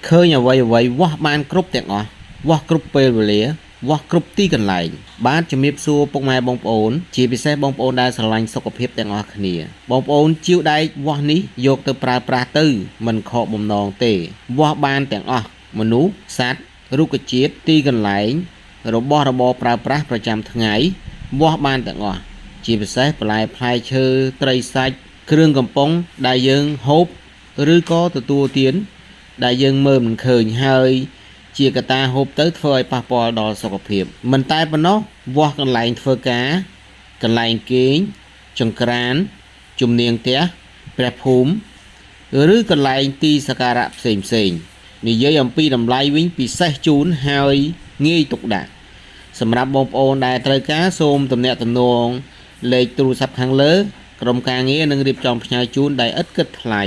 ឃើញអ្វីវាស់បានគ្រប់ទាំងអស់វាស់គ្រប់ពេលវេលាវាស់គ្រប់ទីកន្លែងបាទជំរាបសួរពុកម៉ែបងប្អូនជាពិសេសបងប្អូនដែលស្រឡាញ់សុខភាពទាំងអស់គ្នាបងប្អូនជាវដែកវាស់នេះយកទៅប្រើប្រាស់ទៅមិនខកបំណងទេវាស់បានទាំងអស់មនុស្សសត្វរុក្ខជាតិទីកន្លែងរបស់របរប្រើប្រាស់ប្រចាំថ្ងៃវាស់បានទាំងអស់ជាពិសេសបន្លែផ្លែឈើត្រីសាច់គ្រឿងកំប៉ុងដែលយើងហូបឬក៏ទទួលទានដែលយើងមើលមិនឃើញហើយជាកត្តាហូបទៅធ្វើឲ្យប៉ះពាល់ដល់សុខភាពមិនតែប៉ុណ្ណោះវាស់កន្លែងធ្វើការកន្លែងគេងចង្ក្រានជំនាងផ្ទះព្រះភូមិឬកន្លែងទីសក្ការៈផ្សេងនិយាយអំពីតម្លៃវិញពិសេសជូនហើយងាយទុកដាក់សម្រាប់បងប្អូនដែលត្រូវការសូមទំនាក់ទំនងលេខទូរស័ព្ទខាងលើក្រុមការងារនឹងរៀបចំផ្ញើជូនដោយឥតគិតថ្លៃ